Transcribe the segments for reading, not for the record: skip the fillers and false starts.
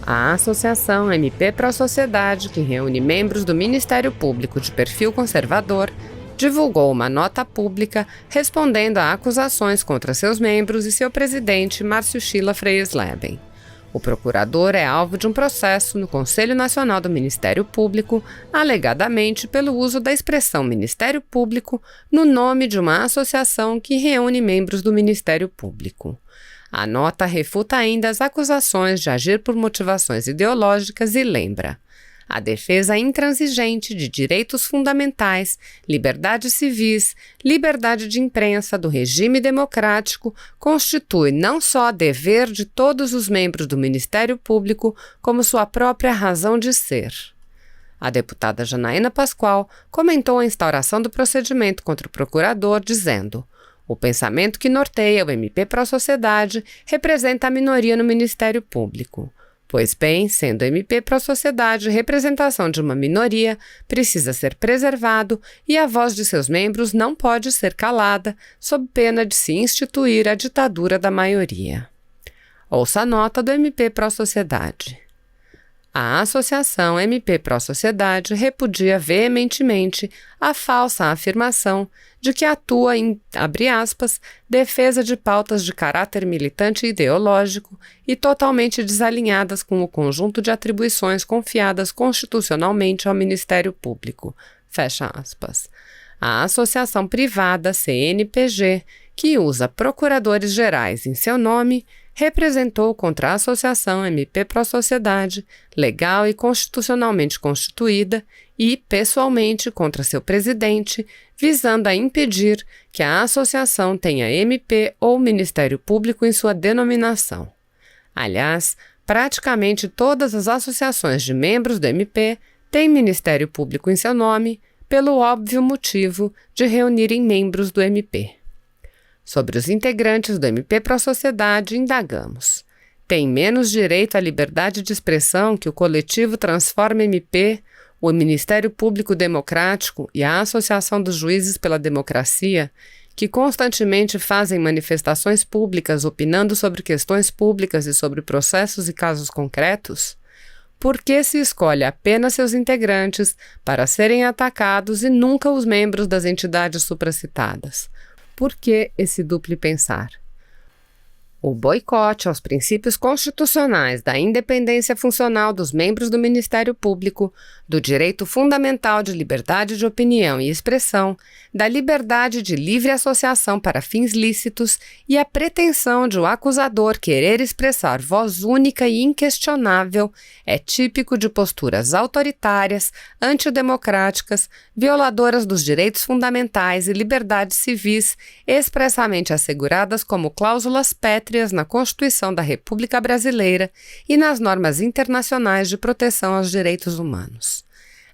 A Associação MP Pro Sociedade, que reúne membros do Ministério Público de perfil conservador, divulgou uma nota pública respondendo a acusações contra seus membros e seu presidente, Márcio Chila Freyes Leben. O procurador é alvo de um processo no Conselho Nacional do Ministério Público, alegadamente pelo uso da expressão Ministério Público no nome de uma associação que reúne membros do Ministério Público. A nota refuta ainda as acusações de agir por motivações ideológicas e lembra: a defesa intransigente de direitos fundamentais, liberdades civis, liberdade de imprensa do regime democrático constitui não só dever de todos os membros do Ministério Público, como sua própria razão de ser. A deputada Janaína Pascoal comentou a instauração do procedimento contra o procurador, dizendo: o pensamento que norteia o MP Pro Sociedade representa a minoria no Ministério Público. Pois bem, sendo MP Pro Sociedade representação de uma minoria, precisa ser preservado e a voz de seus membros não pode ser calada, sob pena de se instituir a ditadura da maioria. Ouça a nota do MP Pro Sociedade. A Associação MP Pro Sociedade repudia veementemente a falsa afirmação de que atua em, abre aspas, defesa de pautas de caráter militante e ideológico e totalmente desalinhadas com o conjunto de atribuições confiadas constitucionalmente ao Ministério Público, fecha aspas. A associação privada CNPG, que usa procuradores gerais em seu nome, representou contra a Associação MP Pro Sociedade, legal e constitucionalmente constituída, e, pessoalmente, contra seu presidente, visando a impedir que a associação tenha MP ou Ministério Público em sua denominação. Aliás, praticamente todas as associações de membros do MP têm Ministério Público em seu nome, pelo óbvio motivo de reunirem membros do MP. Sobre os integrantes do MP Pro Sociedade, indagamos: tem menos direito à liberdade de expressão que o coletivo Transforma MP, o Ministério Público Democrático e a Associação dos Juízes pela Democracia, que constantemente fazem manifestações públicas opinando sobre questões públicas e sobre processos e casos concretos? Por que se escolhe apenas seus integrantes para serem atacados e nunca os membros das entidades supracitadas? Por que esse duplo pensar? O boicote aos princípios constitucionais da independência funcional dos membros do Ministério Público, do direito fundamental de liberdade de opinião e expressão, da liberdade de livre associação para fins lícitos e a pretensão de o acusador querer expressar voz única e inquestionável é típico de posturas autoritárias, antidemocráticas, violadoras dos direitos fundamentais e liberdades civis expressamente asseguradas como cláusulas pétreas na Constituição da República Brasileira e nas normas internacionais de proteção aos direitos humanos.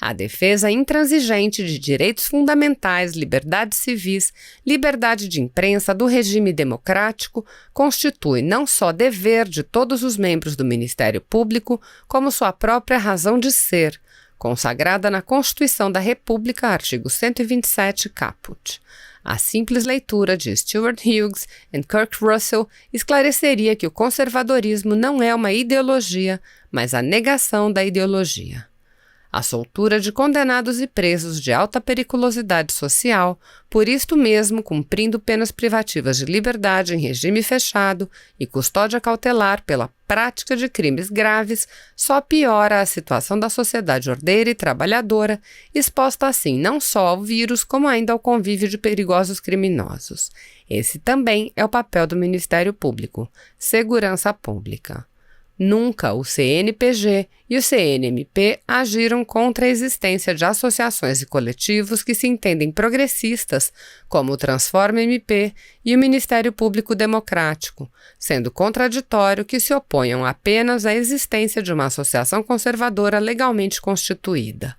A defesa intransigente de direitos fundamentais, liberdades civis, liberdade de imprensa do regime democrático constitui não só dever de todos os membros do Ministério Público, como sua própria razão de ser, consagrada na Constituição da República, artigo 127, caput. A simples leitura de Stuart Hughes e Kirk Russell esclareceria que o conservadorismo não é uma ideologia, mas a negação da ideologia. A soltura de condenados e presos de alta periculosidade social, por isto mesmo cumprindo penas privativas de liberdade em regime fechado e custódia cautelar pela prática de crimes graves, só piora a situação da sociedade ordeira e trabalhadora, exposta assim não só ao vírus, como ainda ao convívio de perigosos criminosos. Esse também é o papel do Ministério Público: segurança pública. Nunca o CNPG e o CNMP agiram contra a existência de associações e coletivos que se entendem progressistas, como o Transforma MP e o Ministério Público Democrático, sendo contraditório que se oponham apenas à existência de uma associação conservadora legalmente constituída.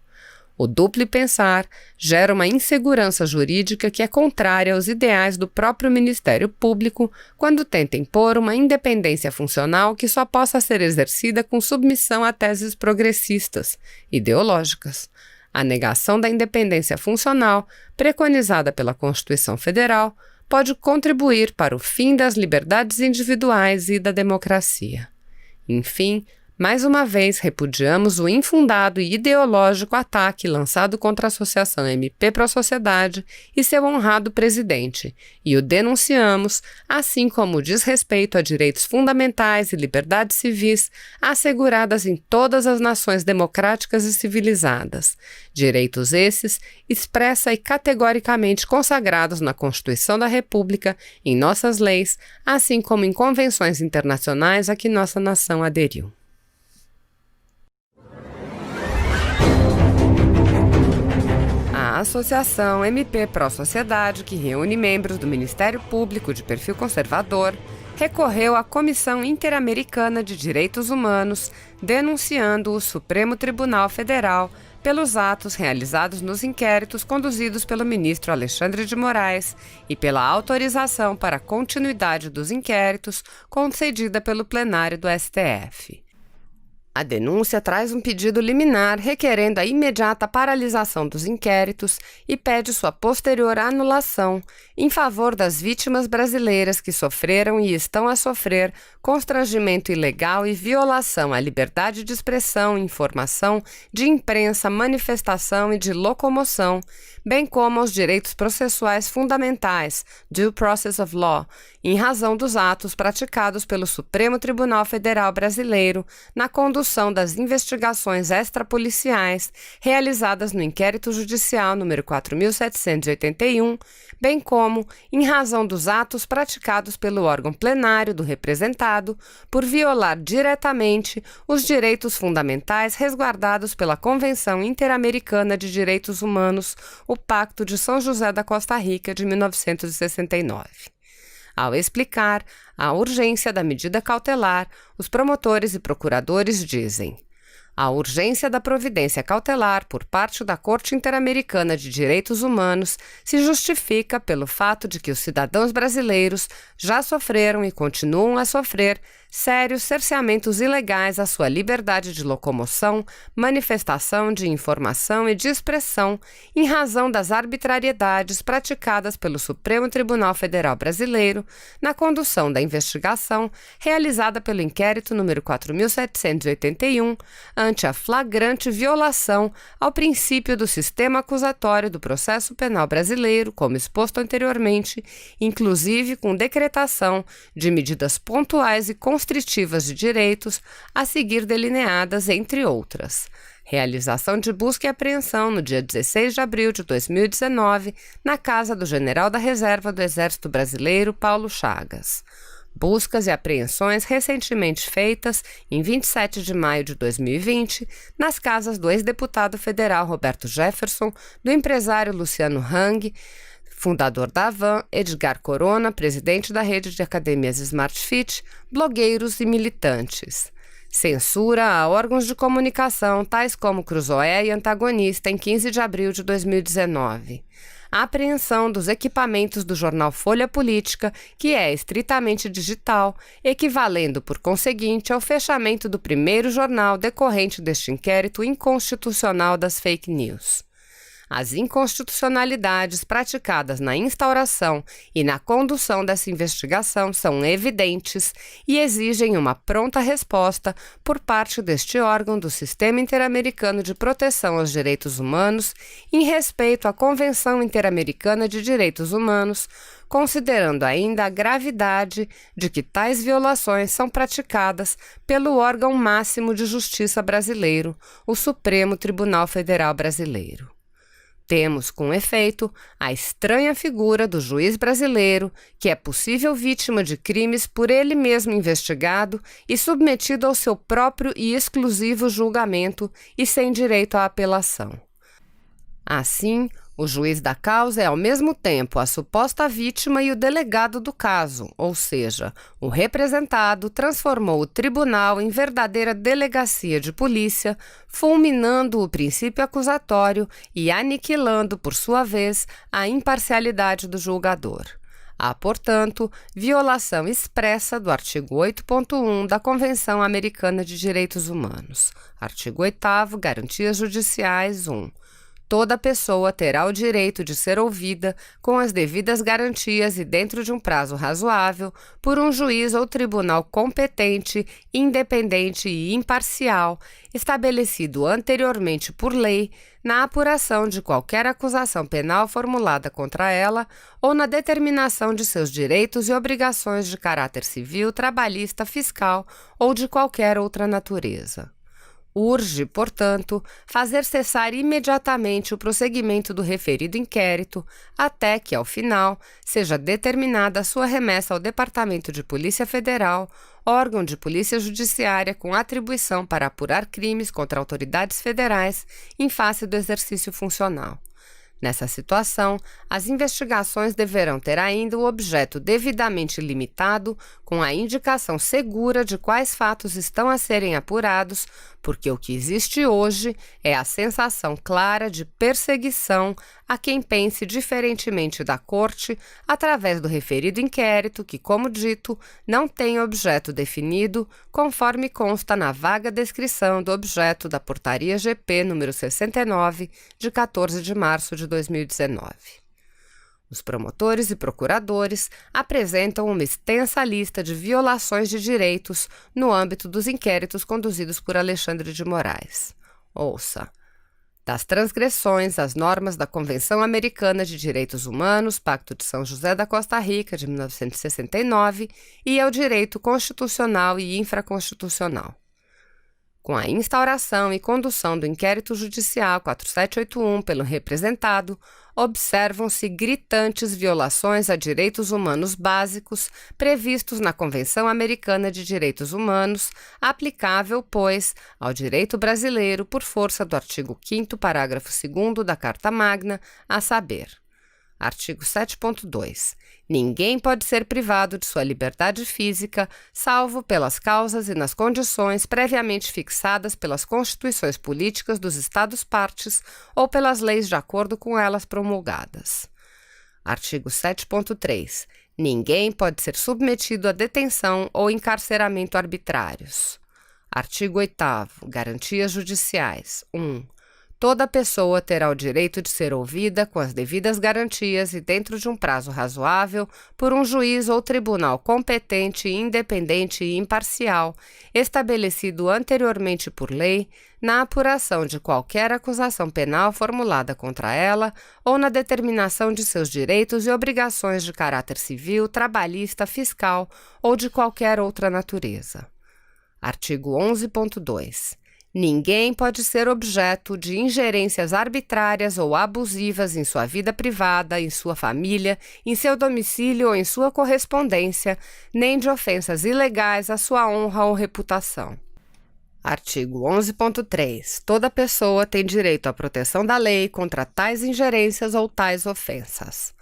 O duplo pensar gera uma insegurança jurídica que é contrária aos ideais do próprio Ministério Público quando tenta impor uma independência funcional que só possa ser exercida com submissão a teses progressistas, ideológicas. A negação da independência funcional, preconizada pela Constituição Federal, pode contribuir para o fim das liberdades individuais e da democracia. Enfim, Mais uma vez, repudiamos o infundado e ideológico ataque lançado contra a Associação MP Pro Sociedade e seu honrado presidente, e o denunciamos, assim como o desrespeito a direitos fundamentais e liberdades civis asseguradas em todas as nações democráticas e civilizadas. Direitos esses expressa e categoricamente consagrados na Constituição da República, em nossas leis, assim como em convenções internacionais a que nossa nação aderiu. A Associação MP Pro Sociedade, que reúne membros do Ministério Público de perfil conservador, recorreu à Comissão Interamericana de Direitos Humanos, denunciando o Supremo Tribunal Federal pelos atos realizados nos inquéritos conduzidos pelo ministro Alexandre de Moraes e pela autorização para a continuidade dos inquéritos concedida pelo plenário do STF. A denúncia traz um pedido liminar requerendo a imediata paralisação dos inquéritos e pede sua posterior anulação em favor das vítimas brasileiras que sofreram e estão a sofrer constrangimento ilegal e violação à liberdade de expressão, informação, de imprensa, manifestação e de locomoção, bem como aos direitos processuais fundamentais, due process of law, em razão dos atos praticados pelo Supremo Tribunal Federal Brasileiro na condução das investigações extrapoliciais realizadas no inquérito judicial número 4.781, bem como em razão dos atos praticados pelo órgão plenário do representado por violar diretamente os direitos fundamentais resguardados pela Convenção Interamericana de Direitos Humanos, o Pacto de São José da Costa Rica de 1969. Ao explicar a urgência da medida cautelar, os promotores e procuradores dizem: a urgência da providência cautelar por parte da Corte Interamericana de Direitos Humanos se justifica pelo fato de que os cidadãos brasileiros já sofreram e continuam a sofrer sérios cerceamentos ilegais à sua liberdade de locomoção, manifestação, de informação e de expressão em razão das arbitrariedades praticadas pelo Supremo Tribunal Federal Brasileiro na condução da investigação realizada pelo inquérito número 4.781 ante a flagrante violação ao princípio do sistema acusatório do processo penal brasileiro, como exposto anteriormente, inclusive com decretação de medidas pontuais e constritivas de direitos, a seguir delineadas, entre outras. Realização de busca e apreensão no dia 16 de abril de 2019, na casa do general da Reserva do Exército Brasileiro, Paulo Chagas. Buscas e apreensões recentemente feitas, em 27 de maio de 2020, nas casas do ex-deputado federal Roberto Jefferson, do empresário Luciano Hang, fundador da Avan, Edgar Corona, presidente da rede de academias Smart Fit, blogueiros e militantes. Censura a órgãos de comunicação tais como Cruzoé e Antagonista em 15 de abril de 2019. A apreensão dos equipamentos do jornal Folha Política, que é estritamente digital, equivalendo, por conseguinte, ao fechamento do primeiro jornal decorrente deste inquérito inconstitucional das fake news. As inconstitucionalidades praticadas na instauração e na condução dessa investigação são evidentes e exigem uma pronta resposta por parte deste órgão do Sistema Interamericano de Proteção aos Direitos Humanos em respeito à Convenção Interamericana de Direitos Humanos, considerando ainda a gravidade de que tais violações são praticadas pelo órgão máximo de justiça brasileiro, o Supremo Tribunal Federal Brasileiro. Temos, com efeito, a estranha figura do juiz brasileiro, que é possível vítima de crimes por ele mesmo investigado e submetido ao seu próprio e exclusivo julgamento e sem direito à apelação. Assim, o juiz da causa é ao mesmo tempo a suposta vítima e o delegado do caso, ou seja, o representado transformou o tribunal em verdadeira delegacia de polícia, fulminando o princípio acusatório e aniquilando, por sua vez, a imparcialidade do julgador. Há, portanto, violação expressa do artigo 8.1 da Convenção Americana de Direitos Humanos. Artigo 8º, Garantias Judiciais 1. toda pessoa terá o direito de ser ouvida com as devidas garantias e dentro de um prazo razoável por um juiz ou tribunal competente, independente e imparcial, estabelecido anteriormente por lei, na apuração de qualquer acusação penal formulada contra ela ou na determinação de seus direitos e obrigações de caráter civil, trabalhista, fiscal ou de qualquer outra natureza. Urge, portanto, fazer cessar imediatamente o prosseguimento do referido inquérito até que, ao final, seja determinada a sua remessa ao Departamento de Polícia Federal, órgão de polícia judiciária com atribuição para apurar crimes contra autoridades federais em face do exercício funcional. Nessa situação, as investigações deverão ter ainda o objeto devidamente limitado, com a indicação segura de quais fatos estão a serem apurados, porque o que existe hoje é a sensação clara de perseguição a quem pense diferentemente da Corte, através do referido inquérito que, como dito, não tem objeto definido, conforme consta na vaga descrição do objeto da Portaria GP número 69, de 14 de março de 2019. Os promotores e procuradores apresentam uma extensa lista de violações de direitos no âmbito dos inquéritos conduzidos por Alexandre de Moraes. Ouça: das transgressões às normas da Convenção Americana de Direitos Humanos, Pacto de São José da Costa Rica, de 1969, e ao direito constitucional e infraconstitucional. Com a instauração e condução do inquérito judicial 4781 pelo representado, observam-se gritantes violações a direitos humanos básicos previstos na Convenção Americana de Direitos Humanos, aplicável, pois, ao direito brasileiro por força do artigo 5º, parágrafo 2º da Carta Magna, a saber: artigo 7.2. Ninguém pode ser privado de sua liberdade física, salvo pelas causas e nas condições previamente fixadas pelas constituições políticas dos Estados-partes ou pelas leis de acordo com elas promulgadas. Artigo 7.3. Ninguém pode ser submetido a detenção ou encarceramento arbitrários. Artigo 8º. Garantias judiciais. 1. Toda pessoa terá o direito de ser ouvida com as devidas garantias e dentro de um prazo razoável por um juiz ou tribunal competente, independente e imparcial, estabelecido anteriormente por lei, na apuração de qualquer acusação penal formulada contra ela ou na determinação de seus direitos e obrigações de caráter civil, trabalhista, fiscal ou de qualquer outra natureza. Artigo 11.2. Ninguém pode ser objeto de ingerências arbitrárias ou abusivas em sua vida privada, em sua família, em seu domicílio ou em sua correspondência, nem de ofensas ilegais à sua honra ou reputação. Artigo 11.3. Toda pessoa tem direito à proteção da lei contra tais ingerências ou tais ofensas.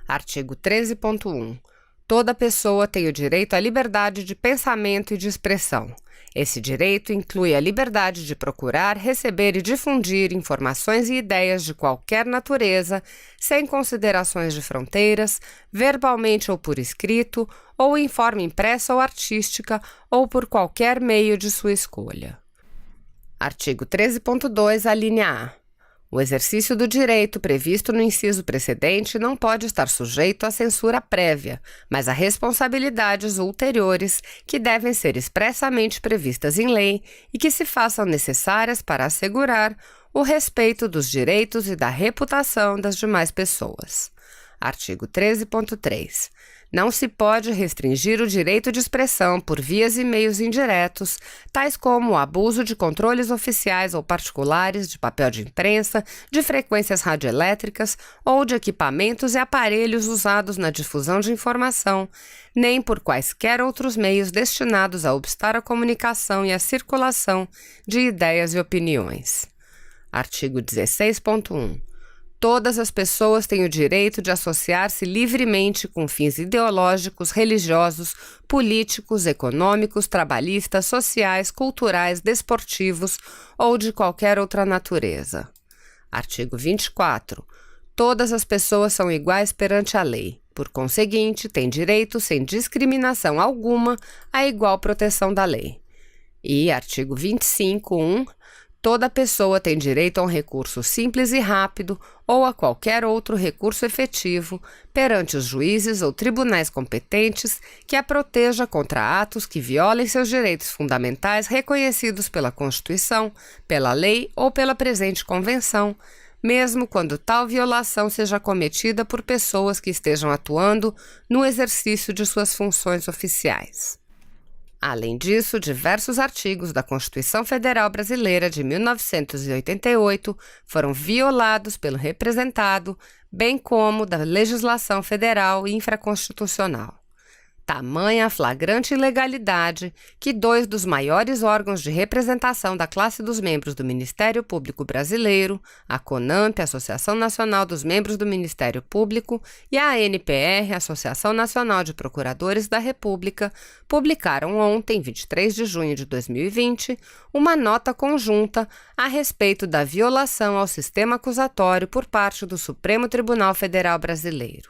Artigo 13.1. Toda pessoa tem o direito à liberdade de pensamento e de expressão. Esse direito inclui a liberdade de procurar, receber e difundir informações e ideias de qualquer natureza, sem considerações de fronteiras, verbalmente ou por escrito, ou em forma impressa ou artística, ou por qualquer meio de sua escolha. Artigo 13.2, alínea A. O exercício do direito previsto no inciso precedente não pode estar sujeito à censura prévia, mas a responsabilidades ulteriores que devem ser expressamente previstas em lei e que se façam necessárias para assegurar o respeito dos direitos e da reputação das demais pessoas. Artigo 13.3. Não se pode restringir o direito de expressão por vias e meios indiretos, tais como o abuso de controles oficiais ou particulares de papel de imprensa, de frequências radioelétricas ou de equipamentos e aparelhos usados na difusão de informação, nem por quaisquer outros meios destinados a obstar a comunicação e a circulação de ideias e opiniões. Artigo 16.1. Todas as pessoas têm o direito de associar-se livremente com fins ideológicos, religiosos, políticos, econômicos, trabalhistas, sociais, culturais, desportivos ou de qualquer outra natureza. Artigo 24. Todas as pessoas são iguais perante a lei. Por conseguinte, têm direito, sem discriminação alguma, à igual proteção da lei. E artigo 25.1. toda pessoa tem direito a um recurso simples e rápido ou a qualquer outro recurso efetivo perante os juízes ou tribunais competentes que a proteja contra atos que violem seus direitos fundamentais reconhecidos pela Constituição, pela lei ou pela presente Convenção, mesmo quando tal violação seja cometida por pessoas que estejam atuando no exercício de suas funções oficiais. Além disso, diversos artigos da Constituição Federal Brasileira de 1988 foram violados pelo representado, bem como da legislação federal infraconstitucional. Tamanha a flagrante ilegalidade que 2 dos maiores órgãos de representação da classe dos membros do Ministério Público Brasileiro, a CONAMP, Associação Nacional dos Membros do Ministério Público, e a ANPR, Associação Nacional de Procuradores da República, publicaram ontem, 23 de junho de 2020, uma nota conjunta a respeito da violação ao sistema acusatório por parte do Supremo Tribunal Federal Brasileiro.